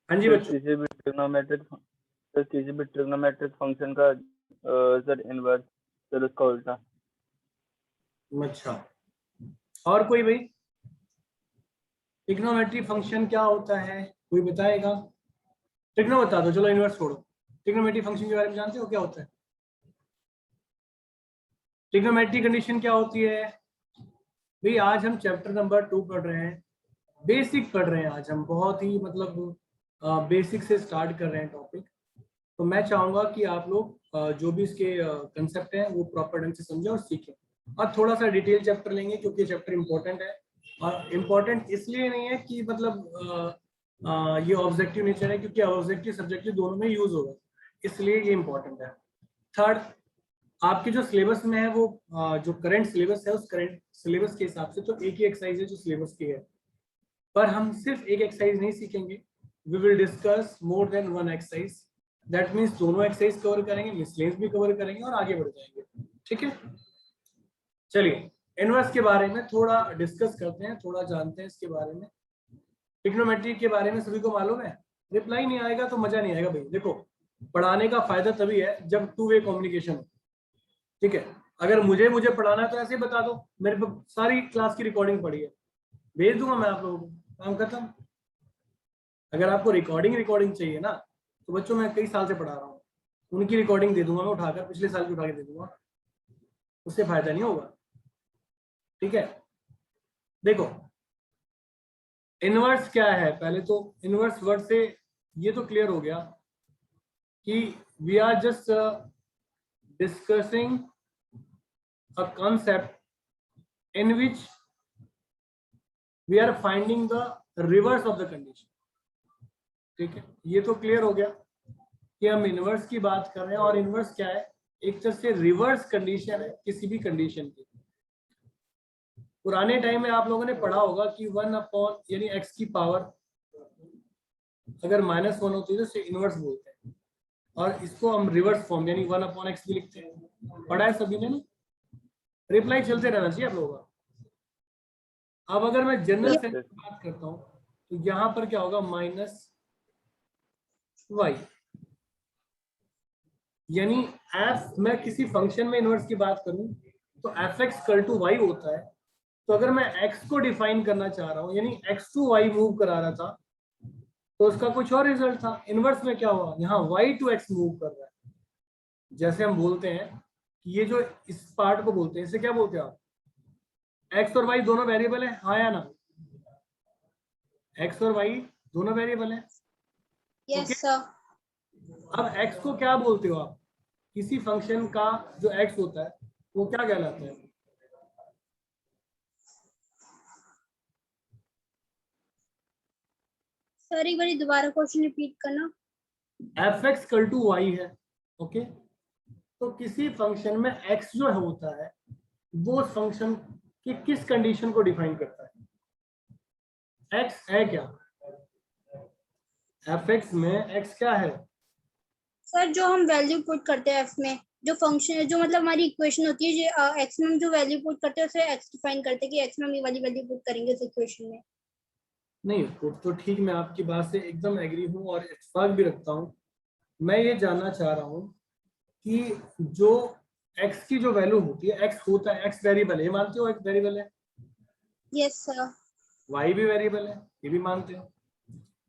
हाँ जी बच्चों। किसी भी ट्रिग्नोमेट्रिक फंक्शन का सर इनवर्स, सर उसका उल्टा। अच्छा, और कोई भाई? ट्रिग्नोमेट्री फंक्शन क्या होता है, कोई बताएगा? ट्रिग्नो बता दो, चलो इनवर्स छोड़ो। ट्रिग्नोमेट्री फंक्शन के बारे में जानते हो क्या होता है? ट्रिग्नोमेट्री कंडीशन क्या होती है भाई? आज हम चैप्टर नंबर 2 पढ़ रहे हैं, बेसिक पढ़ रहे हैं आज हम, बहुत ही मतलब बेसिक से स्टार्ट कर रहे हैं टॉपिक। तो मैं चाहूंगा कि आप लोग जो भी इसके कंसेप्ट हैं वो प्रॉपर ढंग से समझें और सीखें। और थोड़ा सा डिटेल चैप्टर लेंगे क्योंकि चैप्टर इंपॉर्टेंट है, और इम्पोर्टेंट इसलिए नहीं है कि मतलब ये ऑब्जेक्टिव नेचर है, क्योंकि ऑब्जेक्टिव सब्जेक्टिव दोनों में यूज होगा, इसलिए ये इंपॉर्टेंट है। थर्ड, आपके जो सिलेबस में है वो जो करंट सिलेबस है उस करंट सिलेबस के हिसाब से तो एक ही एक्सरसाइज है जो सिलेबस की है, पर हम सिर्फ एक एक्सरसाइज नहीं सीखेंगे, we will discuss more than one exercise. That means दोनों एक्सरसाइज कवर करेंगे, मिसलेंस भी कवर करेंगे और आगे बढ़ जाएंगे। ठीक है, चलिए इनवर्स के बारे में थोड़ा डिस्कस करते हैं, थोड़ा जानते हैं इसके बारे में। ट्रिग्नोमेट्री के बारे में सभी को मालूम है? रिप्लाई नहीं आएगा तो मजा नहीं आएगा भाई। देखो, पढ़ाने का फायदा तभी है जब टू वे कम्युनिकेशन हो। ठीक है, अगर मुझे पढ़ाना है तो ऐसे ही बता दो, मेरे पे सारी क्लास की रिकॉर्डिंग पड़ी है, भेज दूंगा मैं आप लोगों को, काम खत्म। अगर आपको रिकॉर्डिंग चाहिए ना, तो बच्चों मैं कई साल से पढ़ा रहा हूँ, उनकी रिकॉर्डिंग दे दूंगा मैं उठाकर, पिछले साल की उठा के दे दूंगा, उससे फायदा नहीं होगा। ठीक है, देखो इनवर्स क्या है, पहले तो इनवर्स वर्ड से ये तो क्लियर हो गया कि we are just discussing a concept in which we are finding the reverse of the condition. ठीक है, ये तो क्लियर हो गया कि हम इनवर्स की बात कर रहे हैं, और इनवर्स क्या है? एक तरह से रिवर्स कंडीशन है किसी भी कंडीशन की। पुराने टाइम में आप लोगों ने पढ़ा होगा कि 1 अपॉन यानी x की पावर अगर -1 होती है तो इसे इनवर्स बोलते हैं, और इसको हम रिवर्स फॉर्म यानी 1 अपॉन x भी लिखते हैं। पढ़ा है सभी ने ना? रिप्लाई चलते रहना चाहिए आप लोगों का। अब अगर मैं जनरल सेंस की बात करता हूँ तो यहाँ पर क्या होगा? -y, यानी f, मैं किसी फंक्शन में इनवर्स की बात करूं तो fx इक्वल टू y होता है। तो अगर मैं x को डिफाइन करना चाह रहा हूं, यानी x टू y मूव करा रहा था, तो उसका कुछ और रिजल्ट था। इनवर्स में क्या हुआ? यहाँ y टू x मूव कर रहा है। जैसे हम बोलते हैं कि ये जो इस पार्ट को बोलते हैं, इसे क्या बोलते हैं आप? x और y दोनों वेरिएबल है, हाँ या ना? x और y दोनों वेरिएबल है। Yes sir. अब x को क्या बोलते हो आप? किसी फंक्शन का जो x होता है वो क्या कहलाता है? सर एक बार दोबारा क्वेश्चन रिपीट करना। fx इक्वल टू y है, ओके? तो किसी फंक्शन में x जो होता है वो उस फंक्शन की किस कंडीशन को डिफाइन करता है? x है क्या? fx में x क्या है? सर जो हम वैल्यू पुट करते हैं f में, जो फंक्शन जो मतलब हमारी इक्वेशन होती है, जो x में हम जो वैल्यू पुट करते हैं उसे x डिफाइन करते हैं कि x में हम ये वाली वैल्यू पुट करेंगे उस इक्वेशन में। नहीं, तो ठीक, मैं आपकी बात से एकदम एग्री हूँ और इत्तेफाक भी रखता हूँ। मैं ये जानना चाह रहा हूँ कि जो x की जो वैल्यू होती है, x होता है, x वेरिएबल है, मानते हो x वेरिएबल है? Yes sir. y भी वेरिएबल है, ये भी मानते हो?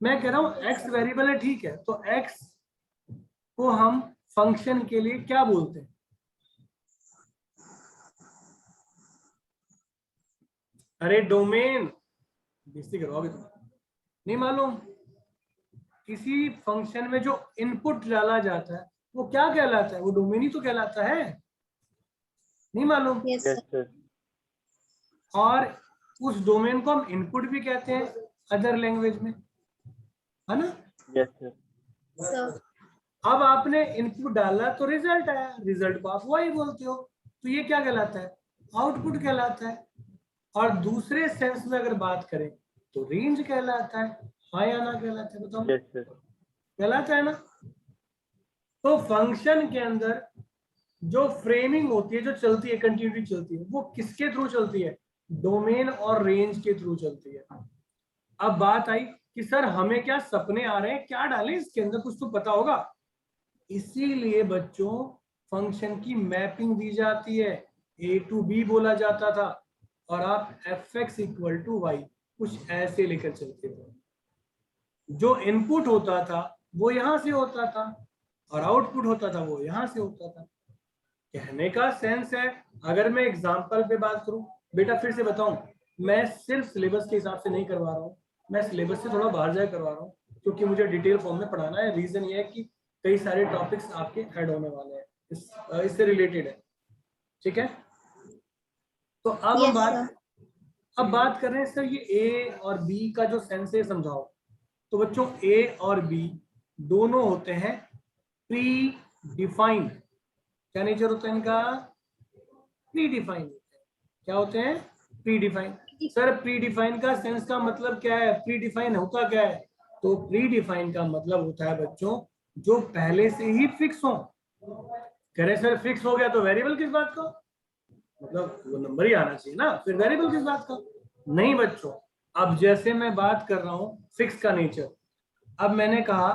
मैं कह रहा हूँ x वेरिएबल है, ठीक है, तो x को हम फंक्शन के लिए क्या बोलते हैं? अरे डोमेन, बेइज्जती करवाओगे तुम, नहीं मालूम? किसी फंक्शन में जो इनपुट डाला जाता है वो क्या कहलाता है? वो डोमेन ही तो कहलाता है, नहीं मालूम? Yes sir. और उस डोमेन को हम इनपुट भी कहते हैं अदर लैंग्वेज में, है ना? Yes sir. सर अब आपने इनपुट डाला तो रिजल्ट आया, रिजल्ट को आप y बोलते हो, तो ये क्या कहलाता है? आउटपुट कहलाता है। और दूसरे सेंस में अगर बात करें तो रेंज कहलाता है, हाँ या ना कहलाता है? बताओ। Yes sir. कहलाता है ना? तो फंक्शन के अंदर जो फ्रेमिंग होती है, जो चलती है, कंटिन्यूटी चलती है, वो किसके थ्रू चलती है? डोमेन और रेंज के थ्रू चलती है। अब बात आई कि सर हमें क्या सपने आ रहे हैं, क्या डालें इसके अंदर, कुछ तो पता होगा। इसीलिए बच्चों फंक्शन की मैपिंग दी जाती है, a to b बोला जाता था, और आप fx इक्वल टू वाई कुछ ऐसे लेकर चलते थे। जो इनपुट होता था वो यहां से होता था और आउटपुट होता था वो यहां से होता था। कहने का सेंस है, अगर मैं एग्जाम्पल पे बात करूं, बेटा फिर से बताऊं, मैं सिर्फ सिलेबस के हिसाब से नहीं करवा रहा हूं, मैं सिलेबस से थोड़ा बाहर जाकर करवा रहा हूं, क्योंकि मुझे डिटेल फॉर्म में पढ़ाना है। रीजन ये है कि कई सारे टॉपिक्स आपके ऐड होने वाले हैं, इससे रिलेटेड है। ठीक है, तो अब Yes, sir. अब बात कर रहे हैं सर ये ए और बी का जो सेंस है समझाओ। तो बच्चों ए और बी दोनों होते हैं प्री डिफाइंड। क्या नेचर होता है इनका? Pre defined. क्या होते हैं? Pre defined. Sir pre defined का सेंस का मतलब क्या है? प्री डिफाइंड होता क्या है? तो प्री डिफाइंड का मतलब होता है बच्चों जो पहले से ही फिक्स हो। कह रहे सर फिक्स हो गया तो वेरिएबल किस बात का? मतलब वो नंबर ही आना चाहिए ना, फिर वेरिएबल किस बात का? नहीं बच्चों, अब जैसे मैं बात कर रहा हूँ फिक्स का नेचर। अब मैंने कहा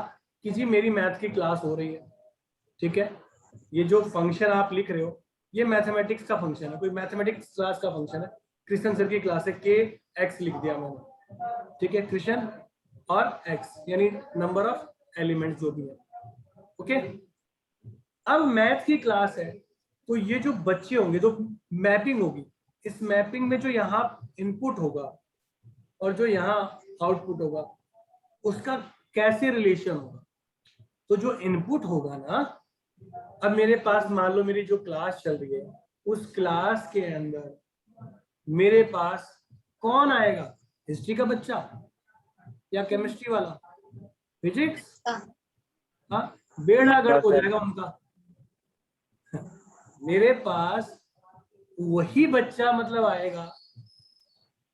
कि जी मेरी मैथ की क्लास हो रही है, ठीक है, ये जो फंक्शन आप लिख रहे हो ये मैथमेटिक्स का फंक्शन है, कोई मैथमेटिक्स क्लास का फंक्शन है। कृष्ण सर की क्लास है, के एक्स लिख दिया मैंने, ठीक है, कृष्ण और एक्स यानी नंबर ऑफ एलिमेंट्स जो भी है। ओके, अब मैथ की क्लास है तो ये जो बच्चे होंगे तो मैपिंग होगी, इस मैपिंग में जो यहाँ इनपुट होगा और जो यहाँ आउटपुट होगा उसका कैसे रिलेशन होगा। तो जो इनपुट होगा ना, अब मेरे पास मान लो मेरी जो क्लास चल रही है उस क्लास के अंदर मेरे पास कौन आएगा? हिस्ट्री का बच्चा या केमिस्ट्री वाला, फिजिक्स, हाँ बेड़ा गर्क हो जाएगा उनका। मेरे पास वही बच्चा मतलब आएगा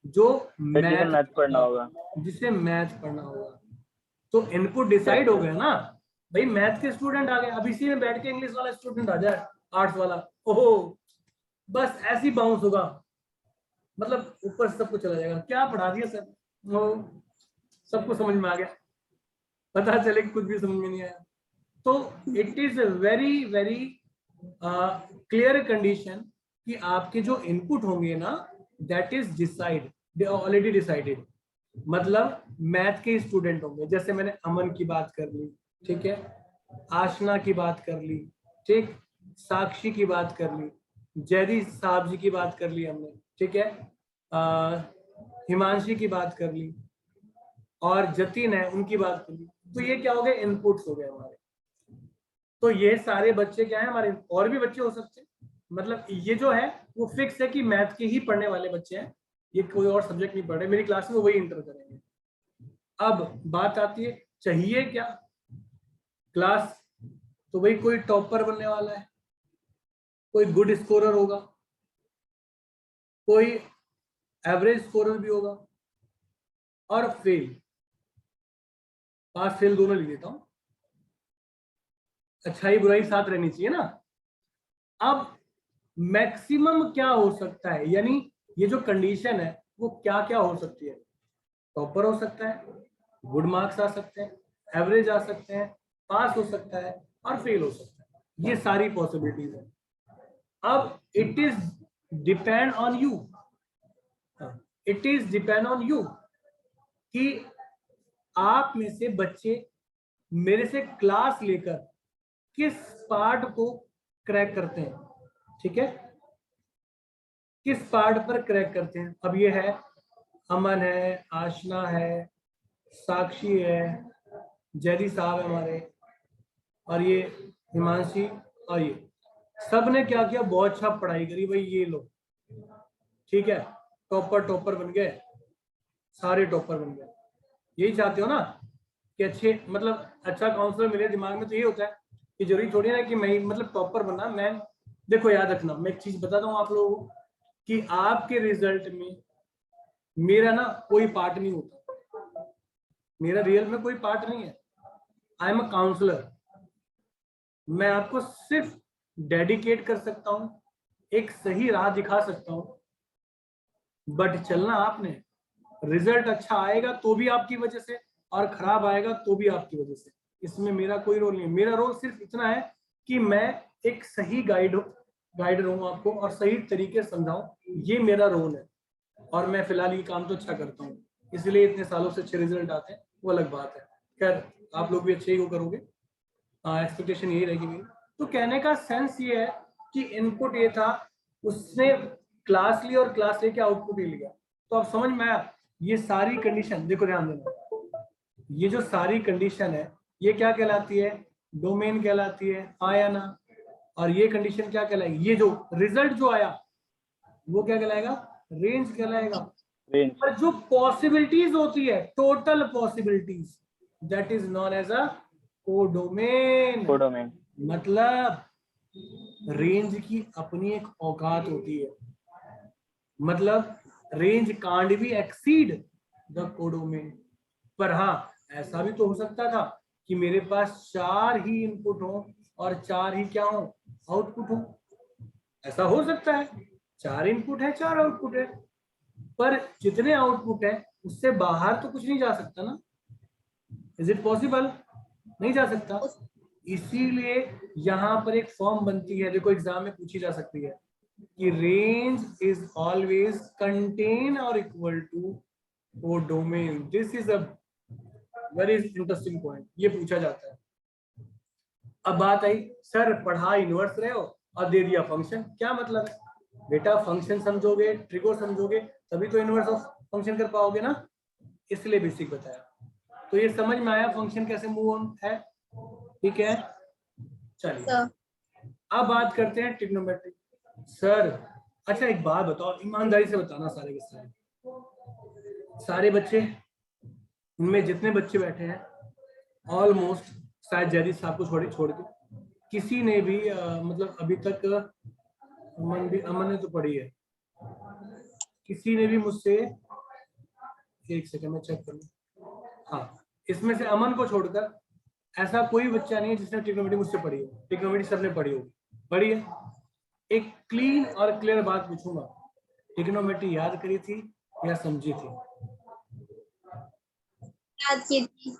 जो मैथ पढ़ना होगा, जिसे मैथ पढ़ना होगा। तो इनपुट डिसाइड हो गया ना भाई, मैथ के स्टूडेंट आ गए, अब इसी में बैठ के इंग्लिश वाला स्टूडेंट आ जाए, आर्ट्स वाला, ओहो बस ऐसी बाउंस होगा, मतलब ऊपर सब कुछ चला जाएगा। क्या पढ़ा दिया सर, वो सबको समझ में आ गया, पता चले कि कुछ भी समझ में नहीं आया। तो it is very very clear condition कि आपके जो इनपुट होंगे ना that is decide, they already decided. मतलब मैथ के स्टूडेंट होंगे, जैसे मैंने अमन की बात कर ली, ठीक है, आशना की बात कर ली, ठीक, साक्षी की बात कर ली, जैदी साहब जी की बात कर ली हमने, ठीक है, हिमांशी की बात कर ली और जतिन है उनकी बात कर ली। तो ये क्या हो गए? इनपुट्स हो गए हमारे। तो ये सारे बच्चे क्या है हमारे, और भी बच्चे हो सकते हैं, मतलब ये जो है वो फिक्स है कि मैथ के ही पढ़ने वाले बच्चे हैं, ये कोई और सब्जेक्ट नहीं पढ़ रहे, मेरी क्लास में वही इंटर करेंगे। अब बात आती है चाहिए क्या क्लास, तो भाई कोई टॉपर बनने वाला है, कोई गुड स्कोरर होगा, कोई एवरेज स्कोरर भी होगा, और फेल, पास फेल दोनों लिख देता हूं, अच्छाई बुराई साथ रहनी चाहिए ना। अब मैक्सिमम क्या हो सकता है, यानी ये जो कंडीशन है वो क्या क्या हो सकती है? टॉपर हो सकता है, गुड मार्क्स आ सकते हैं, एवरेज आ सकते हैं, पास हो सकता है और फेल हो सकता है, ये सारी पॉसिबिलिटीज है। अब it is depend on you, it is depend on you कि आप में से बच्चे मेरे से क्लास लेकर किस पार्ट को क्रैक करते हैं, ठीक है, किस पार्ट पर क्रैक करते हैं। अब ये है अमन है, आशना है, साक्षी है, जैदी साहब है हमारे, और ये हिमांशी, और ये सब ने क्या किया? बहुत अच्छा पढ़ाई करी भाई, ये लो, ठीक है, टॉपर बन गए, सारे टॉपर बन गए। यही चाहते हो ना कि अच्छे, मतलब अच्छा काउंसलर मिले, दिमाग में तो ये होता है कि जरूरी थोड़ी ना कि मैं मतलब टॉपर बनना। मैं देखो याद रखना, मैं एक चीज बताता हूँ आप लोगों को कि आपके रिजल्ट में मेरा ना कोई पार्ट नहीं होता, मेरा रियल में कोई पार्ट नहीं है। आई एम अ काउंसलर, मैं आपको सिर्फ डेडिकेट कर सकता हूं, एक सही राह दिखा सकता हूं, बट चलना आपने। रिजल्ट अच्छा आएगा तो भी आपकी वजह से, और खराब आएगा तो भी आपकी वजह से, इसमें मेरा कोई रोल नहीं है। मेरा रोल सिर्फ इतना है कि मैं एक सही गाइड रहूं आपको और सही तरीके से समझाऊं, ये मेरा रोल है। और मैं फिलहाल ये काम तो अच्छा करता हूँ, इसलिए इतने सालों से अच्छे रिजल्ट आते हैं, वो अलग बात है। खैर आप लोग भी अच्छे ही वो करोगे, एक्सपेक्टेशन यही रहेगी मेरी। तो कहने का सेंस ये है कि इनपुट ये था, उसने क्लास ली और क्लास लेके आउटपुट ही लिया। तो अब समझ में आया, ये सारी कंडीशन देखो, ध्यान देना, ये जो सारी कंडीशन है ये क्या कहलाती है, डोमेन कहलाती है, हाँ या ना। और ये कंडीशन क्या कहलाएगी, ये जो रिजल्ट जो आया वो क्या कहलाएगा, रेंज कहलाएगा। रेंज। और जो पॉसिबिलिटीज होती है, total possibilities, that is known as a codomain. Codomain. मतलब रेंज की अपनी एक औकात होती है, मतलब range can't be exceed the codomain. पर हाँ, ऐसा भी तो हो सकता था कि मेरे पास 4 ही इनपुट हो और 4 ही क्या हो, आउटपुट हो। ऐसा हो सकता है, 4 इनपुट है 4 आउटपुट है, पर जितने आउटपुट है उससे बाहर तो कुछ नहीं जा सकता ना। इज इट पॉसिबल, नहीं जा सकता। इसीलिए यहां पर एक फॉर्म बनती है, देखो एग्जाम में पूछी जा सकती है कि रेंज इज ऑलवेज कंटेन और equal to codomain. This is a very interesting point, ये पूछा जाता है। अब बात आई, सर पढ़ा इनवर्स रहे हो और दे दिया फंक्शन, क्या मतलब है? बेटा फंक्शन समझोगे, ट्रिगो समझोगे, तभी तो इनवर्स ऑफ फंक्शन कर पाओगे ना, इसलिए बेसिक बताया। तो ये समझ में आया फंक्शन कैसे मूव ऑन है, ठीक है। चलिए अब बात करते हैं ट्रिग्नोमेट्री। सर अच्छा एक बात बताओ, ईमानदारी से बताना, सारे के सारे बच्चे, उनमें जितने बच्चे बैठे हैं ऑलमोस्ट, शायद जैदी साहब को छोड़ के किसी ने भी मतलब अभी तक, अमन ने तो पढ़ी है, किसी ने भी मुझसे, एक सेकंड में चेक कर लूं, हाँ इसमें से अमन को छोड़कर ऐसा कोई बच्चा नहीं है जिसने ट्रिग्नोमेट्री मुझसे पढ़ी हो। ट्रिग्नोमेट्री सबने पढ़ी होगी, पढ़ी है। एक क्लीन और क्लियर बात पूछूंगा, ट्रिग्नोमेट्री याद करी थी या समझी थी? याद की थी।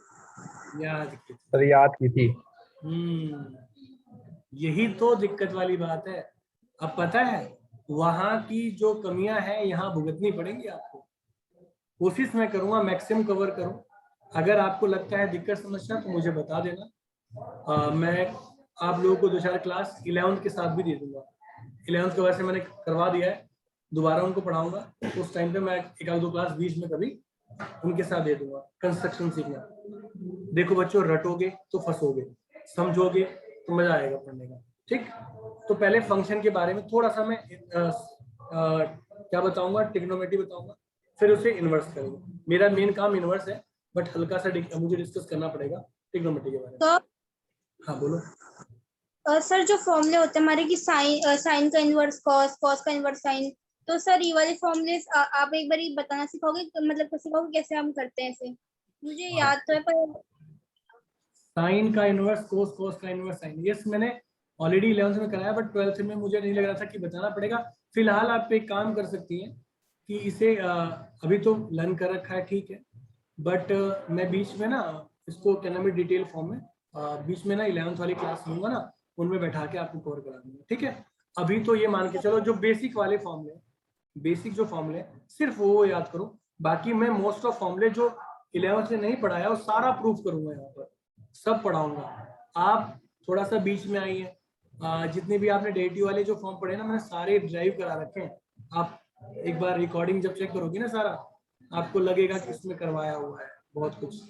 याद की थी। सर याद की थी। यही तो दिक्कत वाली बात है। अब पता है वहां की जो कमियां हैं यहाँ भुगतनी पड़ेंगी आपको। कोशिश मैं करूंगा मैक्सिमम कवर करूं। अगर आपको लगता है दिक्कत समस्या तो मुझे बता देना, मैं आप लोगों को 2-4 क्लास 11th के साथ भी दे दूंगा। 11th के वैसे मैंने करवा दिया है, दोबारा उनको पढ़ाऊंगा, उस टाइम पे मैं 1-2 क्लास बीच में कभी उनके साथ दे दूंगा। कंस्ट्रक्शन सीखना, देखो बच्चों, रटोगे तो फंसोगे, समझोगे तो मजा आएगा पढ़ने का, ठीक। तो पहले फंक्शन के बारे में थोड़ा सा मैं क्या बताऊंगा, ट्रिग्नोमेट्री बताऊंगा, फिर उसे इन्वर्स करेंगे। मेरा मेन काम इन्वर्स है, बट हल्का सा मुझे डिस्कस करना पड़ेगा ट्रिग्नोमेट्री के बारे में। तो हाँ बोलो। सर जो फॉर्मूले होते हैं हमारे की साइन का इनवर्स कॉस, कॉस का इनवर्स साइन, तो सर ये वाले फॉर्मूले आप एक बार बताना सिखाओगे, मतलब सिखाओगे कैसे हम करते हैं इसे? मुझे याद तो है पर साइन का इनवर्स कोस, कोस का इनवर्स साइन, यस मैंने ऑलरेडी 11th में कराया, बट 12th में मुझे नहीं लग रहा था कि बताना पड़ेगा। फिलहाल आप एक काम कर सकती हैं कि इसे अभी तो लर्न कर रखा है, ठीक है, बट मैं बीच में ना इसको क्या नाम है डिटेल फॉर्म में बीच में ना 11th वाली क्लास लूंगा ना, उनमें बैठा के आपको कवर करा दूंगा, ठीक है। अभी तो ये मान के चलो जो बेसिक वाले फॉर्मूले, बेसिक जो फॉर्मूले सिर्फ वो याद करो। बाकी मैं मोस्ट ऑफ फॉर्मूले जो 11th में नहीं पढ़ाया वो सारा प्रूफ करूंगा, यहाँ पर सब पढ़ाऊंगा। आप थोड़ा सा बीच में आइए, जितने भी आपने डेटिव वाले जो फॉर्म पढ़े ना, मैंने सारे ड्राइव करा रखे हैं। आप एक बार रिकॉर्डिंग जब चेक करोगे ना सारा, आपको लगेगा कि इसमें करवाया हुआ है बहुत कुछ।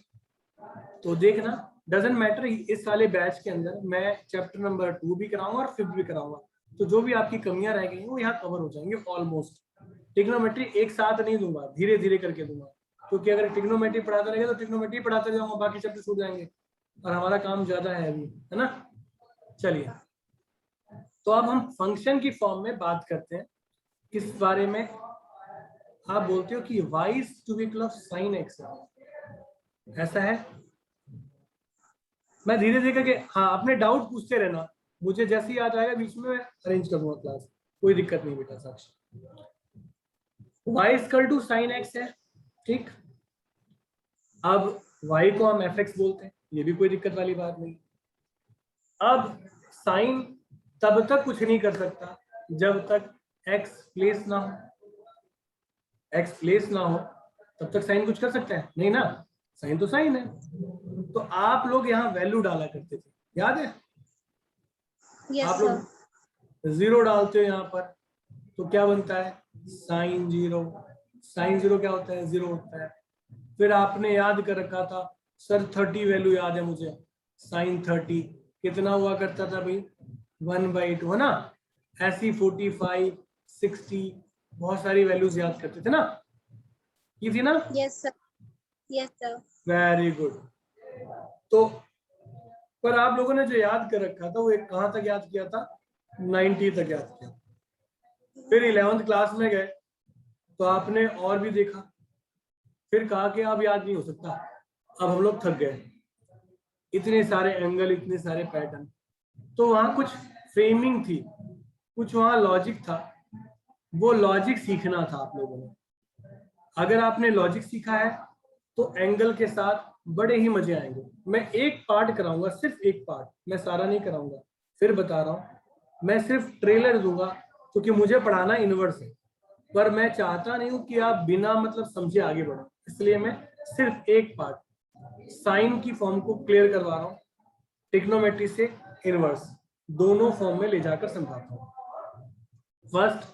तो देखना, डजंट मैटर, इस वाले बैच के अंदर मैं चैप्टर नंबर 2 भी कराऊंगा और 5th भी कराऊंगा। तो जो भी आपकी कमियां रह गई वो यहाँ कवर हो जाएंगे ऑलमोस्ट। ट्रिग्नोमेट्री एक साथ नहीं दूंगा, धीरे धीरे करके दूंगा, क्योंकि अगर ट्रिग्नोमेट्री पढ़ाता रहेगा तो ट्रिग्नोमेट्री पढ़ाते जाऊंगा, बाकी चैप्टर छूट जाएंगे और हमारा काम ज्यादा है अभी, है ना। चलिए, तो अब हम फंक्शन की फॉर्म में बात करते हैं। किस बारे में? आप बोलते हो कि y is cubicle of sin x, ऐसा है। मैं धीरे धीरे करके, हाँ अपने डाउट पूछते रहना, मुझे जैसे याद आएगा बीच में मैं अरेंज करूंगा क्लास, कोई दिक्कत नहीं बेटा। Sakshi, y equal to sine x है, ठीक। अब y को हम fx बोलते हैं, ये भी कोई दिक्कत वाली बात नहीं। अब साइन तब तक कुछ नहीं कर सकता जब तक x प्लेस ना हो, x प्लेस ना हो तब तक साइन कुछ कर सकता है नहीं ना, साइन तो साइन है। तो आप लोग यहाँ वैल्यू डाला करते थे, याद है? यस आप सर। लोग 0 डालते हो यहाँ पर तो क्या बनता है, साइन 0। साइन 0 क्या होता है, 0 होता है। फिर आपने याद कर रखा था सर 30 वैल्यू याद है मुझे, साइन 30 कितना हुआ करता था भाई, 1/2 है ना। ऐसी 45 60 बहुत सारी वैल्यूज याद करते थे ना, ये थी ना। Yes sir. Yes sir. Very good. तो पर आप लोगों ने जो याद कर रखा था वो एक कहाँ तक याद किया था, 90 तक याद किया। फिर 11th क्लास में गए तो आपने और भी देखा, फिर कहा कि अब याद नहीं हो सकता, अब हम लोग थक गए, इतने सारे एंगल, इतने सारे पैटर्न। तो वहां कुछ फ्रेमिंग थी, कुछ वहां लॉजिक था, वो लॉजिक सीखना था आप लोगों ने। अगर आपने लॉजिक सीखा है तो एंगल के साथ बड़े ही मजे आएंगे। मैं एक पार्ट कराऊंगा, सिर्फ एक पार्ट, मैं सारा नहीं कराऊंगा। फिर बता रहा हूँ, मैं सिर्फ ट्रेलर दूंगा क्योंकि मुझे पढ़ाना इनवर्स है, पर मैं चाहता नहीं हूं कि आप बिना मतलब समझे आगे बढ़ो, इसलिए मैं सिर्फ एक पार्ट साइन की फॉर्म को क्लियर करवा रहा हूँ, ट्रिग्नोमेट्री से इनवर्स दोनों फॉर्म में ले जाकर समझाता हूँ। फर्स्ट,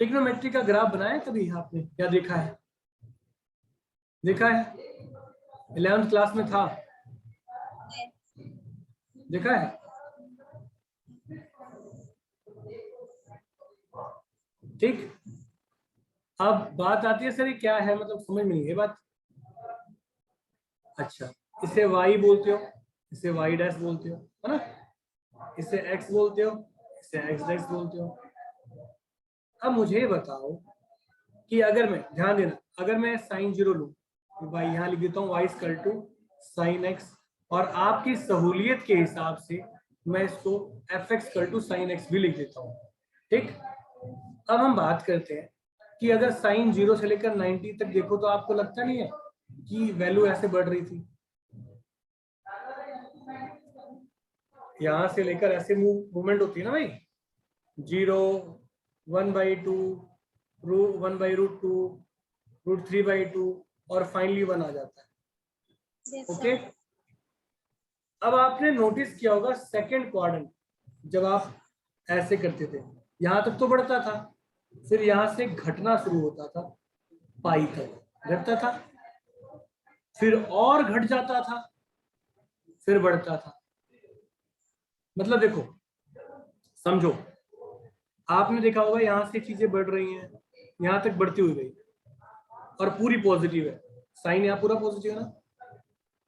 ट्रिग्नोमेट्री का ग्राफ बनाया कभी आपने, क्या देखा है? देखा है? 11th क्लास में था, देखा है? ठीक। अब बात आती है सर ये क्या है, मतलब समझ में नहीं है बात। अच्छा, इसे y बोलते हो, इसे y डैश बोलते हो, है ना, इसे x बोलते हो, इसे x डैश बोलते हो। अब मुझे बताओ कि अगर मैं, ध्यान देना, अगर मैं साइन 0 लूं, भाई यहाँ लिख देता हूँ y equal to sine x, और आपकी सहूलियत के हिसाब से मैं इसको fx equal to sine x भी लिख देता हूँ। ठीक। अब हम बात करते हैं कि अगर साइन 0 से लेकर 90 तक देखो तो आपको लगता नहीं है कि वैल्यू ऐसे बढ़ रही थी, यहां से लेकर ऐसे मूवमेंट होती है ना भाई, 0 1/2 1/√2 √3/2 और फाइनली 1 आ जाता है। ओके। अब आपने नोटिस किया होगा सेकंड क्वाड्रेंट, जब आप ऐसे करते थे यहां तक तो बढ़ता था, फिर यहां से घटना शुरू होता था, पाई तक घटता था, फिर और घट जाता था, फिर बढ़ता था। मतलब देखो, समझो, आपने देखा होगा यहां से चीजें बढ़ रही हैं, यहां तक बढ़ती हुई गई और पूरी पॉजिटिव है, साइन यहाँ पूरा पॉजिटिव है ना,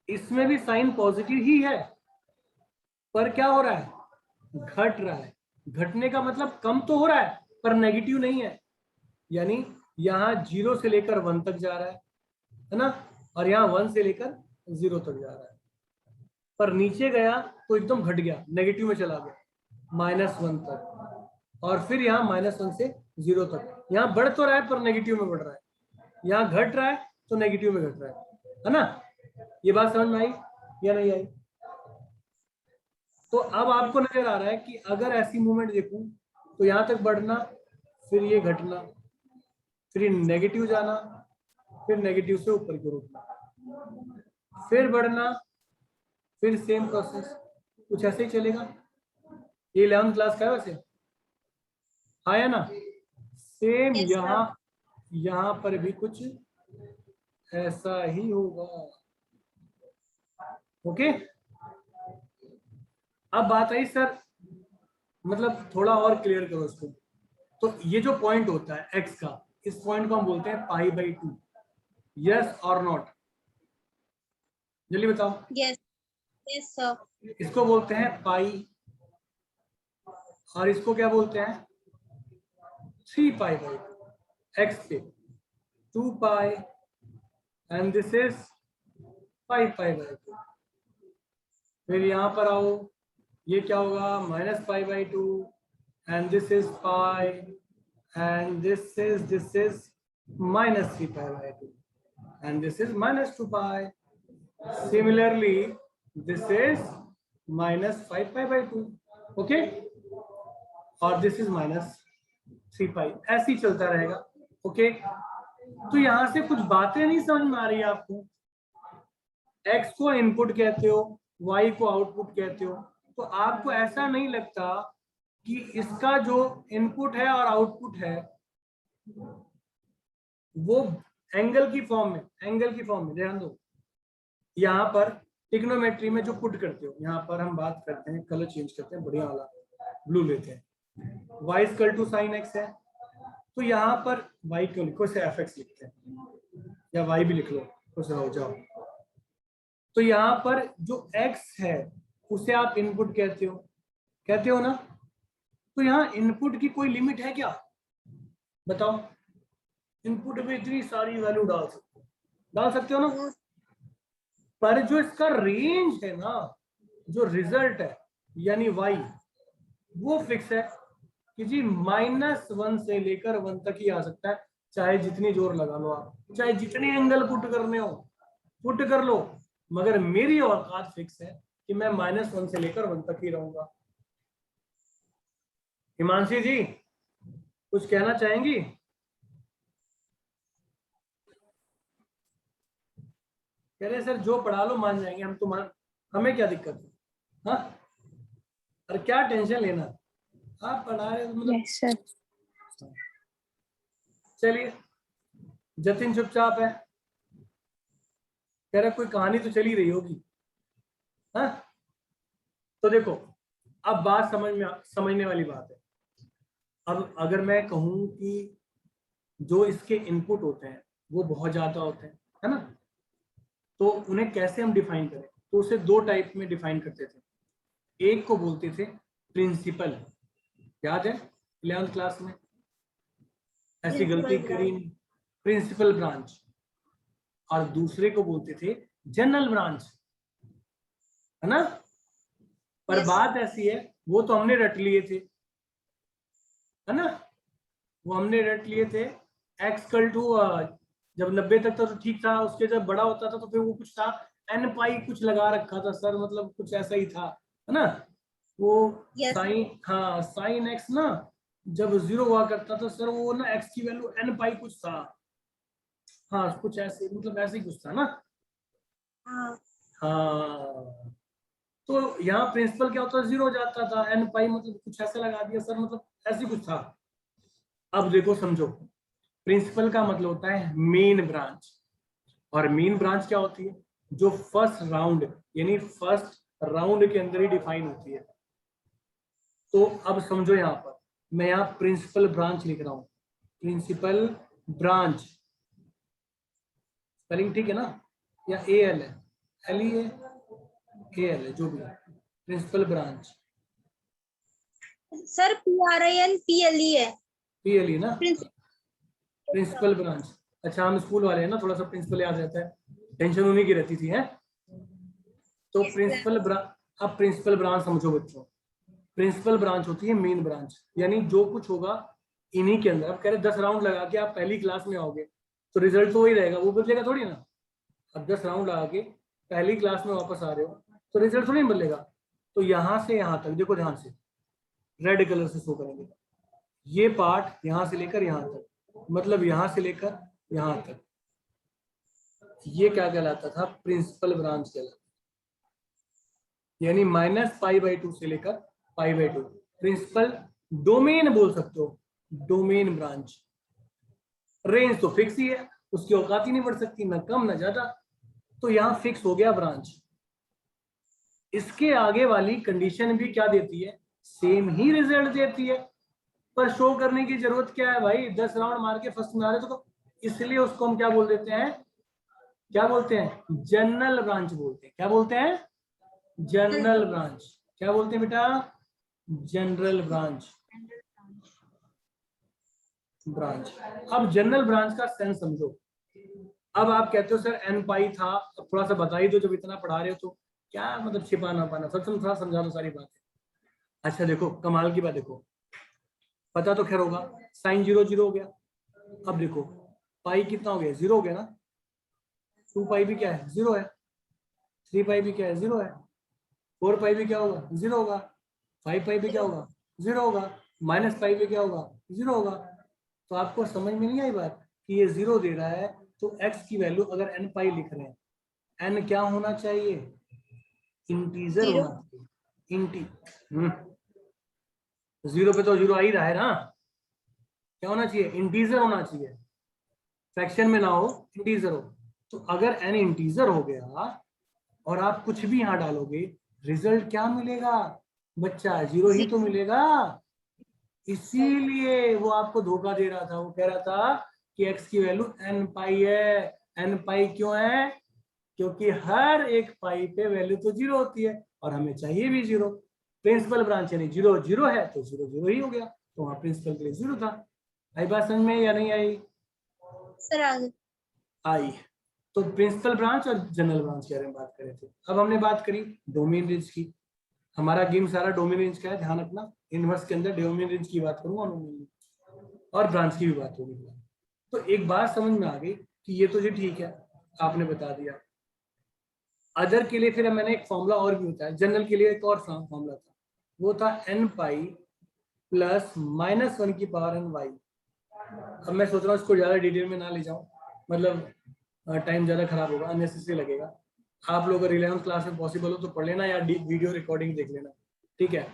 इसमें भी साइन पॉजिटिव ही है, पर क्या हो रहा है, घट रहा है। घटने का मतलब कम तो हो रहा है पर नेगेटिव नहीं है, यानी यहाँ 0 से लेकर 1 तक जा रहा है ना, और यहाँ 1 से लेकर 0 तक जा रहा है, पर नीचे गया तो एकदम घट गया, नेगेटिव में चला गया, -1 तक, और फिर यहाँ -1 से 0 तक। यहाँ बढ़ तो रहा है पर नेगेटिव में बढ़ रहा है, यहाँ घट रहा है तो नेगेटिव में घट रहा है ना। ये बात समझ में आई या नहीं आई? तो अब आपको नजर आ रहा है कि अगर ऐसी मूवमेंट देखूं तो यहाँ तक बढ़ना, फिर ये घटना, फिर नेगेटिव जाना, फिर नेगेटिव से ऊपर की ओर उठना, फिर बढ़ना, फिर सेम प्रोसेस, कुछ ऐसे ही चलेगा। ये 11th क्लास का है वैसे, आया ना? सेम Yes, यहाँ पर भी कुछ ऐसा ही होगा। ओके। अब बात आई सर, मतलब थोड़ा और क्लियर करो इसको। तो ये जो पॉइंट होता है एक्स का, इस पॉइंट को हम बोलते हैं π/2। यस और नॉट? जल्दी बताओ। yes, yes sir. इसको बोलते हैं पाई, और इसको क्या बोलते हैं, 3π/2। एक्स पे 2π एंड दिस इज 5π/2। फिर यहाँ पर आओ, ये क्या होगा, -π/2 and this is pi and this is -3π/2 and this is -2π similarly this is -5π/2, okay, और दिस इज -3π, ऐसे ही चलता रहेगा, ओके। तो यहां से कुछ बातें नहीं समझ में आ रही है आपको? x को इनपुट कहते हो, y को आउटपुट कहते हो, तो आपको ऐसा नहीं लगता कि इसका जो इनपुट है और आउटपुट है वो एंगल की फॉर्म में, ध्यान दो। यहाँ पर ट्रिग्नोमेट्री में जो पुट करते हो, यहाँ पर हम बात करते हैं, कलर चेंज करते हैं, बढ़िया वाला ब्लू लेते हैं, y = sin x है, तो यहाँ पर y क्यों लिखो, इसे fx लिखते हैं, या y भी लिख लो, खुश रहो जाओ। तो यहाँ पर जो x है उसे आप इनपुट कहते हो ना, तो यहाँ इनपुट की कोई लिमिट है क्या? बताओ, इनपुट में इतनी सारी वैल्यू डाल सकते हो ना, पर जो इसका रेंज है ना, जो रिजल्ट है यानी y, वो फिक्स है कि जी -1 से लेकर 1 तक ही आ सकता है, चाहे जितनी जोर लगा लो आप, चाहे जितने एंगल पुट करने हो पुट कर लो, मगर मेरी औकात फिक्स है कि मैं -1 से लेकर 1 तक ही रहूंगा। हिमांशी जी कुछ कहना चाहेंगी? कह रहे सर जो पढ़ा लो मान जाएंगे हम, तो हमें क्या दिक्कत है, हाँ, और क्या टेंशन लेना, आप पढ़ा रहे हो मतलब। Yes sir. चलिए, जतिन चुपचाप है, कह रहा कोई कहानी तो चली रही होगी, हाँ। तो देखो, अब बात समझने वाली बात है। अब अगर मैं कहूं कि जो इसके इनपुट होते हैं वो बहुत ज्यादा होते हैं, है ना, तो उन्हें कैसे हम डिफाइन करें? तो उसे 2 टाइप में डिफाइन करते थे। एक को बोलते थे प्रिंसिपल, याद है 11th क्लास में? ऐसी गलती करी नहीं, प्रिंसिपल ब्रांच। और दूसरे को बोलते थे जनरल ब्रांच, है ना। पर Yes. बात ऐसी है, वो तो हमने रट लिए थे, है ना, वो हमने रट लिए थे। x = जब 90 तक था तो ठीक था, उसके जब बड़ा होता था तो फिर वो कुछ था n कुछ लगा रखा था सर, मतलब कुछ ऐसा ही था, है ना। वो Yes. साइन x ना जब 0 हुआ करता था सर, वो ना x की वैल्यू n कुछ था, हाँ कुछ ऐसे, मतलब ऐसे ही कुछ था ना। हाँ, तो यहाँ प्रिंसिपल क्या होता है, 0 हो जाता था, n मतलब कुछ ऐसा लगा दिया सर, मतलब ऐसे कुछ था। अब देखो समझो, प्रिंसिपल का मतलब होता है मेन ब्रांच, और मेन ब्रांच क्या होती है, जो फर्स्ट राउंड यानी फर्स्ट राउंड के अंदर ही डिफाइन होती है। तो अब समझो, यहाँ पर मैं यहाँ प्रिंसिपल ब्रांच लिख रहा हूँ, प्रिंसिपल ब्रांच, स्पेलिंग ठीक है ना, या AL है, LE है, AL है, जो भी है, प्रिंसिपल ब्रांच। सर PRINPLE है, PLE ना, प्रिंसिपल ब्रांच। अच्छा, हम स्कूल वाले हैं ना, थोड़ा सा प्रिंसिपल याद रहता है, टेंशन उन्हीं की रहती थी, है। तो प्रिंसिपल ब्रांच, अब प्रिंसिपल ब्रांच समझो बच्चों, प्रिंसिपल ब्रांच होती है मेन ब्रांच, यानी जो कुछ होगा इन्हीं के अंदर। अब कह रहे 10 राउंड लगा के आप पहली क्लास में आओगे तो रिजल्ट तो वही रहेगा, वो बदलेगा थोड़ी ना। अब 10 राउंड लगा के पहली क्लास में वापस आ रहे हो तो रिजल्ट थोड़ी बदलेगा। तो यहाँ से यहाँ तक देखो, ध्यान से रेड कलर से शो करेंगे, ये पार्ट यहाँ से लेकर यहाँ तक, मतलब यहाँ से लेकर यहाँ तक, ये क्या कहलाता था, प्रिंसिपल ब्रांच कहलाता, यानी -π/2 से लेकर π/2। प्रिंसिपल डोमेन बोल सकते हो, डोमेन ब्रांच। रेंज तो फिक्स ही है, उसकी औकात ही नहीं बढ़ सकती, ना कम ना ज्यादा, तो यहाँ फिक्स हो गया ब्रांच। इसके आगे वाली कंडीशन भी क्या देती है, सेम ही रिजल्ट देती है, पर शो करने की जरूरत क्या है भाई, 10 राउंड मार के फर्स्ट में आ रहे तो, इसलिए उसको हम क्या बोल देते हैं, क्या बोलते हैं, जनरल ब्रांच बोलते हैं। क्या बोलते हैं, जनरल ब्रांच। क्या बोलते हैं बेटा, जनरल ब्रांच। अब जनरल ब्रांच का सेंस समझो। अब आप कहते हो सर n था, अब थोड़ा सा बता ही दो, जब इतना पढ़ा रहे हो तो क्या मतलब छिपाना पाना, सच में थोड़ा समझा दो सारी बातें। अच्छा देखो, कमाल की बात देखो, पता तो खैर होगा, साइन 0 0 हो गया। अब देखो पाई कितना हो गया, 0 हो गया ना, 2π भी क्या है, 0 है। 3 पाई भी क्या है, 0 है। 4 पाई भी क्या होगा, 0 होगा। 5 पाई भी क्या होगा, 0 होगा। माइनस पाई भी क्या होगा, 0 होगा। तो आपको समझ में नहीं आई बात कि ये 0 दे रहा है, तो x की वैल्यू अगर n पाई लिख रहे हैं, n क्या होना चाहिए, इंटीजर जीरो। होना चाहिए। इंटी 0 पे तो 0 आ ही रहा है ना, क्या होना चाहिए, इंटीजर होना चाहिए, फ्रैक्शन में ना हो, इंटीजर हो। तो अगर n इंटीजर हो गया और आप कुछ भी यहां डालोगे, रिजल्ट क्या मिलेगा बच्चा, 0 ही तो मिलेगा। इसीलिए वो आपको धोखा दे रहा था, वो कह रहा था कि x की वैल्यू n पाई है। n पाई क्यों है, क्योंकि हर एक पाई पे वैल्यू तो 0 होती है और हमें चाहिए भी 0। प्रिंसिपल ब्रांच यानी 0 0 है तो 0 0 ही हो गया, तो वहां प्रिंसिपल के लिए 0 था। आई बात समझ में या नहीं आई? सर आगे। आई। तो प्रिंसिपल ब्रांच और जनरल ब्रांच के बारे में बात कर रहे थे। अब हमने बात करी डोमेन रेंज की। हमारा गेम सारा डोमेन रेंज का है, ध्यान रखना। इनवर्स के अंदर डोमेन रेंज की बात करूंगा और ब्रांच की भी बात होगी। तो एक बात समझ में आ गई कि ये तो जी ठीक है, आपने बता दिया। अदर के लिए फिर मैंने एक फॉर्मूला और भी बताया, जनरल के लिए एक और फॉर्मूला था, वो था n पाई प्लस -1 की पावर n वाई। अब मैं सोच रहा हूँ इसको ज्यादा डिटेल में ना ले जाऊं, मतलब टाइम ज्यादा खराब होगा, अननेसेसरी लगेगा। आप लोग अगर 11th क्लास में पॉसिबल हो तो पढ़ लेना या वीडियो रिकॉर्डिंग देख लेना, ठीक है।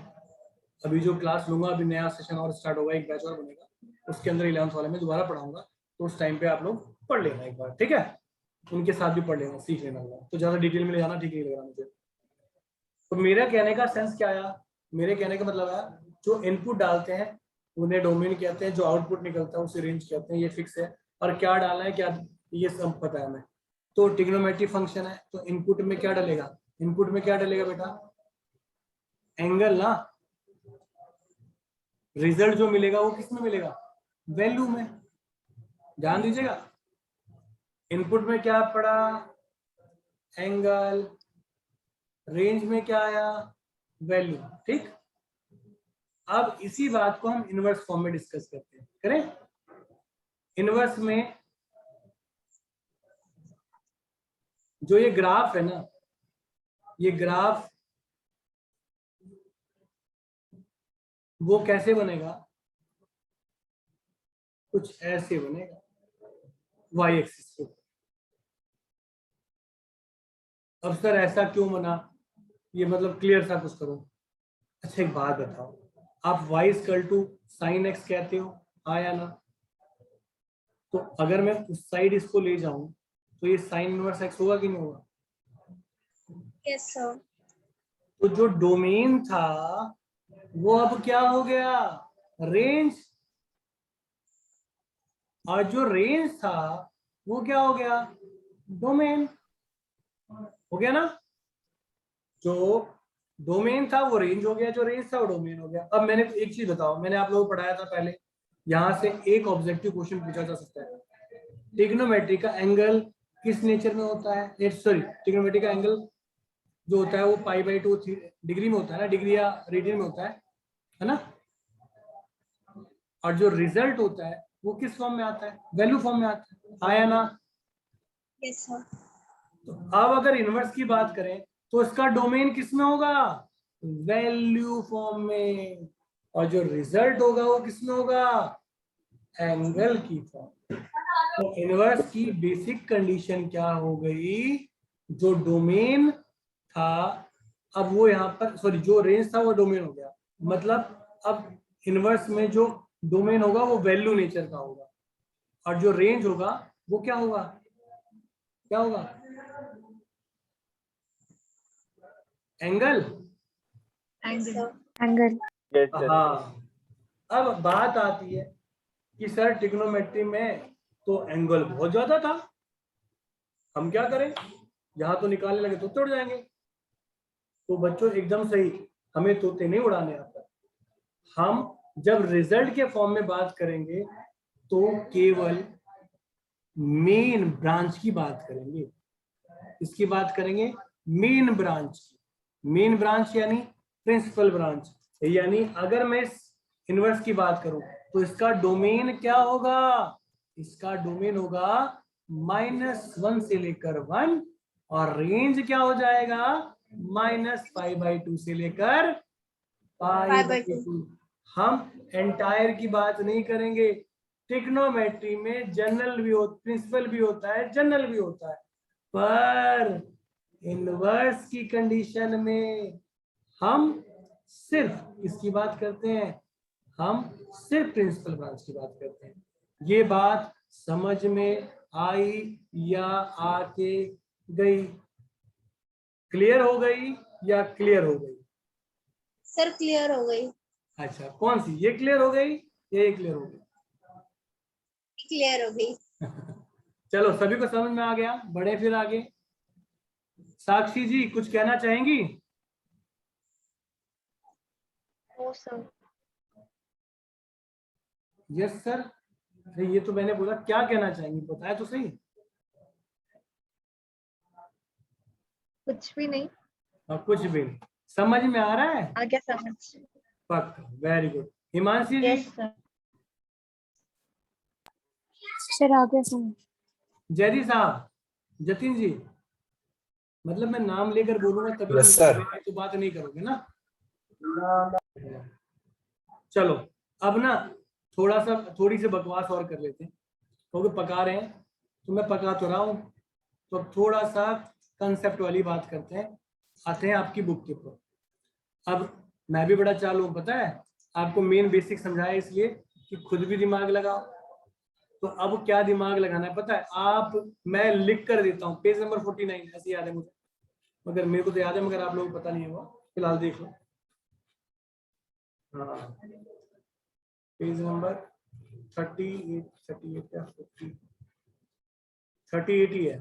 अभी जो क्लास लूंगा, अभी नया सेशन और स्टार्ट होगा, एक बैच और बनेगा, उसके अंदर 11th वाले में दोबारा पढ़ाऊंगा, तो उस टाइम पे आप लोग पढ़ लेना एक बार, ठीक है। उनके साथ भी पढ़ लेना, सीख लेना, तो ज्यादा डिटेल में ले जाना ठीक नहीं लग रहा मुझे। तो मेरा कहने का सेंस क्या आया, मेरे कहने का मतलब है जो इनपुट डालते हैं उन्हें डोमेन कहते हैं, जो आउटपुट निकलता है उसे रेंज कहते हैं, ये फिक्स है। और क्या डालना है क्या, ये सब पता है हमें। तो ट्रिग्नोमेट्री फंक्शन है, तो इनपुट में क्या डलेगा, इनपुट में क्या डलेगा बेटा, एंगल ना। रिजल्ट जो मिलेगा वो किस में मिलेगा, वैल्यू में। ध्यान दीजिएगा, इनपुट में क्या पड़ा, एंगल, रेंज में क्या आया, वैल्यू, ठीक। अब इसी बात को हम इनवर्स फॉर्म में डिस्कस करते हैं, करें। इनवर्स में जो ये ग्राफ है ना, ये ग्राफ वो कैसे बनेगा, कुछ ऐसे बनेगा, वाई एक्सिस पे। अब सर ऐसा क्यों बना, ये मतलब क्लियर सा कुछ करो। अच्छा एक बात बताओ, आप y sin x कहते हो, हाँ या ना। तो अगर मैं उस साइड इसको ले जाऊं तो ये साइन इनवर्स x होगा कि नहीं होगा? Yes sir. तो जो डोमेन था वो अब क्या हो गया, रेंज। और जो रेंज था वो क्या हो गया, डोमेन। हो गया ना, जो डोमेन था वो रेंज हो गया, जो रेंज था वो डोमेन हो गया। अब मैंने एक चीज बताओ, मैंने आप लोगों को पढ़ाया था पहले, यहां से एक ऑब्जेक्टिव क्वेश्चन पूछा जा सकता है, ट्रिग्नोमेट्री का एंगल किस नेचर में होता है, सॉरी ट्रिग्नोमेट्री का एंगल जो होता है वो π/2 डिग्री में होता है ना, डिग्री या रेडियन में होता है ना। और जो रिजल्ट होता है वो किस फॉर्म में आता है, वैल्यू फॉर्म में आता है, आया ना। Yes sir. तो अब अगर इनवर्स की बात करें तो इसका डोमेन किस में होगा, वैल्यू फॉर्म में। और जो रिजल्ट होगा वो किस में होगा, एंगल की फॉर्म। तो इनवर्स की बेसिक कंडीशन क्या हो गई, जो डोमेन था अब वो यहाँ पर, सॉरी जो रेंज था वो डोमेन हो गया। मतलब अब इनवर्स में जो डोमेन होगा वो वैल्यू नेचर का होगा, और जो रेंज होगा वो क्या होगा, क्या होगा, एंगल। एंगल। Yes, sir. हाँ, अब बात आती है कि सर ट्रिग्नोमेट्री में तो एंगल बहुत ज्यादा था, हम क्या करें, यहां तो निकालने लगे तो तोड़ जाएंगे। तो बच्चों एकदम सही, हमें तोते नहीं उड़ाने आता। हम जब रिजल्ट के फॉर्म में बात करेंगे तो केवल मेन ब्रांच की बात करेंगे, इसकी बात करेंगे मेन ब्रांच की। मेन ब्रांच यानी प्रिंसिपल ब्रांच, यानी अगर मैं इनवर्स की बात करूं तो इसका डोमेन क्या होगा, इसका डोमेन होगा -1 से लेकर 1 और रेंज क्या हो जाएगा, -π/2 से लेकर π/2। हम एंटायर की बात नहीं करेंगे। ट्रिग्नोमेट्री में जनरल भी प्रिंसिपल भी होता है, जनरल भी होता है, पर इनवर्स की कंडीशन में हम सिर्फ इसकी बात करते हैं, हम सिर्फ प्रिंसिपल ब्रांच की बात करते हैं। ये बात समझ में आई या आके गई? क्लियर हो गई या क्लियर हो गई? सर क्लियर हो गई। अच्छा, कौन सी, ये क्लियर हो गई या ये क्लियर हो गई? क्लियर हो गई। चलो, सभी को समझ में आ गया, बढ़े फिर आगे। साक्षी जी कुछ कहना चाहेंगी? ओ सर। Yes sir. अरे ये तो मैंने बोला, क्या कहना चाहेंगी, बताया तो सही। कुछ भी नहीं। और कुछ भी नहीं, समझ में आ रहा है? आ गया समझ। पक्का, very good. Himanshi ji? Yes sir. Sir आ गया समझ। जयदी साहब, जतिन जी, मतलब मैं नाम लेकर बोलूंगा तभी Yes, sir. तो बात नहीं करोगे ना? चलो, अब ना थोड़ी सी बकवास और कर लेते हैं, क्योंकि पका रहे हैं तो मैं पका तो रहा हूँ, तो थोड़ा सा कंसेप्ट वाली बात करते हैं। आते हैं आपकी बुक के ऊपर। अब मैं भी बड़ा चालू हूँ, पता है आपको, मेन बेसिक समझाया इसलिए कि खुद भी दिमाग लगाओ। तो अब क्या दिमाग लगाना है पता है आप, मैं लिख कर देता हूँ, पेज नंबर 49, ऐसे याद है मुझे, मगर मेरे को तो याद है, मगर आप लोगों को पता नहीं होगा, फिलहाल देख लो। हाँ, पेज नंबर 38 क्या 38 ही है,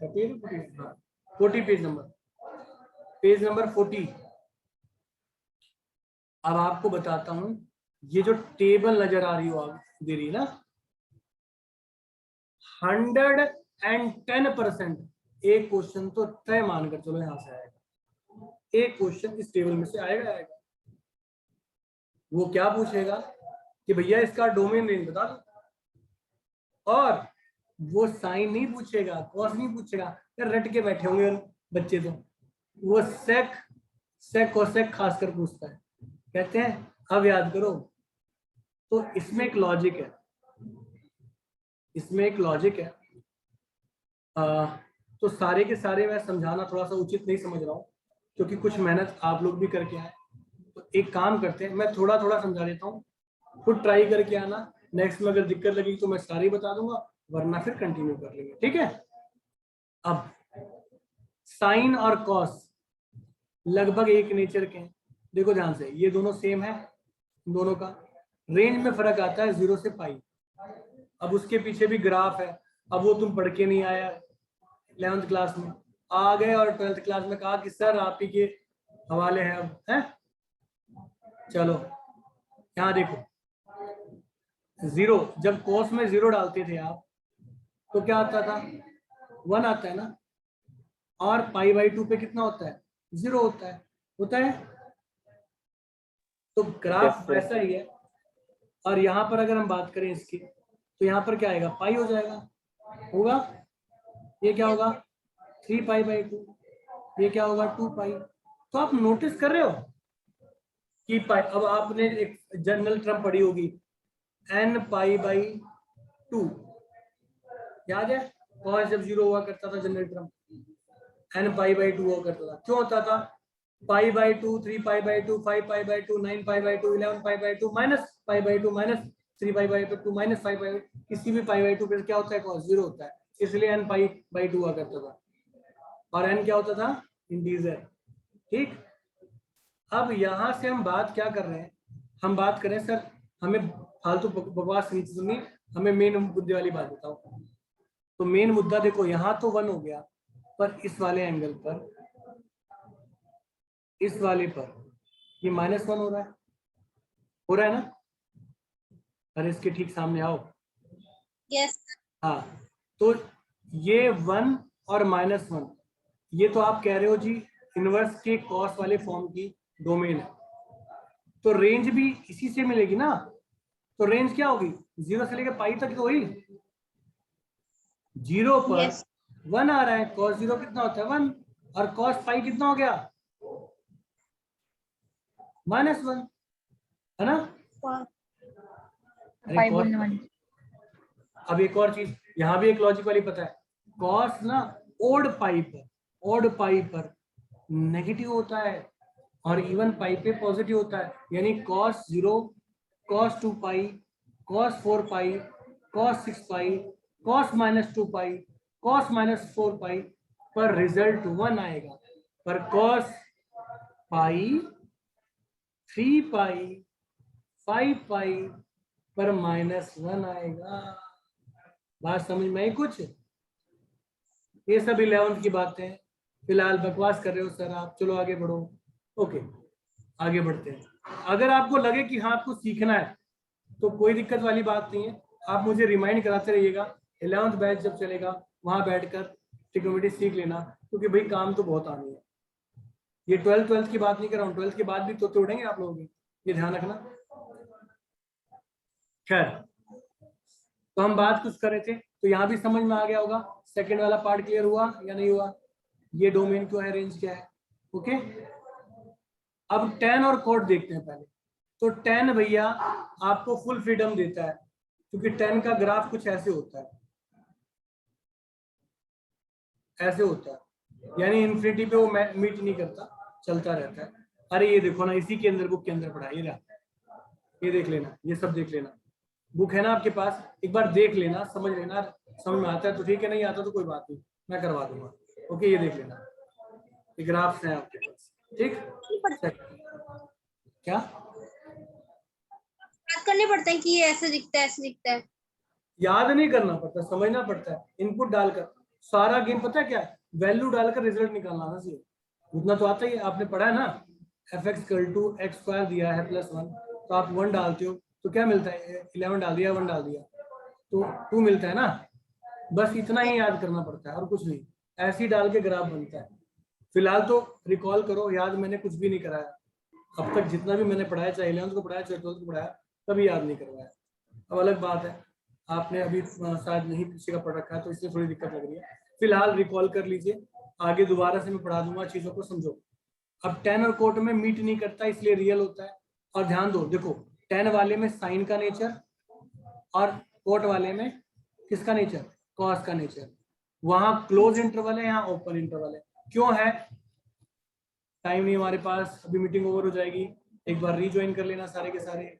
38 हाँ 40, पेज नंबर 40। अब आपको बताता हूं, ये जो टेबल नजर आ रही हो आप दे रही ना, 110% एक क्वेश्चन तो तय मानकर चलो यहां से आएगा, एक क्वेश्चन इस टेबल में से आएगा। वो क्या पूछेगा कि भैया इसका डोमेन रेंज बता दो, और वो साइन नहीं पूछेगा, कॉस नहीं पूछेगा, यार रट के बैठे होंगे बच्चे, तो वो सेक कोसेक खासकर पूछता है, कहते हैं अब याद करो। तो इसमें एक लॉजिक है, तो सारे के सारे मैं समझाना थोड़ा सा उचित नहीं समझ रहा हूँ, क्योंकि कुछ मेहनत आप लोग भी करके आए। तो एक काम करते हैं, मैं थोड़ा थोड़ा समझा देता हूँ, खुद ट्राई करके आना, नेक्स्ट में अगर दिक्कत लगी तो मैं सारी बता दूंगा, वरना फिर कंटिन्यू कर लेंगे, ठीक है। अब साइन और कॉस लगभग एक नेचर के हैं, देखो ध्यान से, ये दोनों सेम है, दोनों का रेंज में फर्क आता है 0 से पाई। अब उसके पीछे भी ग्राफ है, अब वो तुम पढ़ के नहीं आया 11th क्लास में, आ गए और 12th क्लास में कहा कि सर आप ही के हवाले हैं अब, है। चलो यहाँ देखो, 0, जब कॉस में 0 डालते थे आप तो क्या आता था, 1 आता है ना, और π/2 पे कितना होता है, 0 होता है। तो ग्राफ वैसा ही है। और यहाँ पर अगर हम बात करें इसकी, तो यहाँ पर क्या आएगा, पाई हो जाएगा, होगा, ये क्या होगा 3π/2, ये क्या होगा 2π। तो आप नोटिस कर रहे हो कि पाई, अब आपने एक जनरल टर्म पढ़ी होगी nπ/2, याद है, कॉस जब 0 हुआ करता था जनरल टर्म nπ/2 हुआ करता था, क्यों होता था, π/2, 3π/2, 5π/2, 9π/2, 11π/2 माइनस π/2 माइनस 3π/2 माइनस 5π/2, किसी भी π/2 पे क्या होता है, cos 0 होता है, इसलिए nπ/2 हुआ करता था। और n क्या होता था, इंटीजर, ठीक। अब यहां से हम बात क्या कर रहे हैं, हम बात करें सर, हमें फालतू बकवास नहीं सुननी, हमें मेन मुद्दे वाली बात बताओ। तो मेन मुद्दा देखो, यहाँ तो 1 हो गया, पर इस वाले एंगल पर, इस वाले पर ये -1 हो रहा है ना। अरे इसके ठीक सामने आओ। यस। हाँ, तो ये 1 और -1, ये तो आप कह रहे हो जी इनवर्स के कॉस वाले फॉर्म की डोमेन है, तो रेंज भी इसी से मिलेगी ना। तो रेंज क्या होगी, 0 से लेकर पाई तक तो हुई, 0 पर Yes. 1 आ रहा है, cos 0 कितना होता है 1, और cos पाई कितना हो गया -1, है ना। अरे फाइव cos- बोलने वाली। अब एक और चीज यहाँ भी एक लॉजिक वाली पता है, cos ना ओड पाई पर नेगेटिव होता है और इवन पाई पे पॉजिटिव होता है, यानी cos 0, cos 2 पाई, cos 4 पाई, cos 6 पाई, cos -2 पाई, cos -4 पाई पर रिजल्ट 1 आएगा, पर cos पाई, 3 पाई, 5 पाई पर -1 आएगा। बात समझ में आई कुछ? ये सब 11th की बातें हैं, फिलहाल बकवास कर रहे हो सर आप, चलो आगे बढ़ो। ओके आगे बढ़ते हैं। अगर आपको लगे कि हाँ आपको सीखना है तो कोई दिक्कत वाली बात नहीं है, आप मुझे रिमाइंड कराते रहिएगा। 11th बैच जब चलेगा वहां बैठकर ट्रिग्नोमेट्री सीख लेना, क्योंकि भाई काम तो बहुत आनी है। ये 12th की बात नहीं कर रहा हूँ, 12th के बाद भी तो तोड़ेंगे आप लोगों की, ये ध्यान रखना। खैर तो हम बात कुछ कर रहे थे, तो यहाँ भी समझ में आ गया होगा। सेकंड वाला पार्ट क्लियर हुआ या नहीं हुआ, ये डोमेन क्यों है, रेंज क्या है। ओके अब tan और cot देखते हैं पहले। तो tan भैया आपको फुल फ्रीडम देता है, क्योंकि tan का ग्राफ कुछ ऐसे होता है, ऐसे होता है, यानी इन्फिनिटी पे वो मीट नहीं करता, चलता रहता है। अरे ये देखो ना, इसी के अंदर बुक के अंदर पढ़ा है, ये देख लेना, ये सब देख लेना, बुक है ना आपके पास, एक बार देख लेना, समझ लेना, समझ में आता है तो ठीक है, नहीं आता तो कोई बात नहीं, मैं करवा दूंगा। ओके ये देख लेना, ये ग्राफ्स हैं आपके पास, ठीक। क्या याद करने पड़ते हैं कि ये ऐसे दिखता है, ऐसे दिखता है। याद नहीं करना पड़ता, समझना पड़ता है। इनपुट डालकर सारा गेम पता है क्या, वैल्यू डालकर रिजल्ट निकालना आना चाहिए, उतना तो आता ही है, आपने पढ़ा है ना। fx = x² दिया है +1, तो आप 1 डालते हो तो क्या मिलता है, 11 डाल दिया, 1 डाल दिया तो 2 मिलता है ना। बस इतना ही याद करना पड़ता है और कुछ नहीं, ऐसे ही डाल के ग्राफ बनता है। फिलहाल तो रिकॉल करो, याद मैंने कुछ भी नहीं कराया अब तक, जितना भी मैंने पढ़ाया, चाहे 11th को पढ़ाया चाहे 12th को पढ़ाया, कभी याद नहीं करवाया। अब अलग बात है आपने अभी शायद नहीं किसी का पढ़ रखा है तो इसलिए थोड़ी दिक्कत लग रही है। फिलहाल रिकॉल कर लीजिए, आगे दोबारा से मैं पढ़ा दूंगा, चीजों को समझो। अब tan और cot में मीट नहीं करता, इसलिए रियल होता है। और ध्यान दो, देखो tan वाले में साइन का नेचर और cot वाले में किसका नेचर, cos का नेचर। वहां क्लोज इंटरवल है, यहाँ ओपन इंटरवल है। क्यों है, टाइम नहीं हमारे पास, अभी मीटिंग ओवर हो जाएगी, एक बार रीज्वाइन कर लेना सारे के सारे।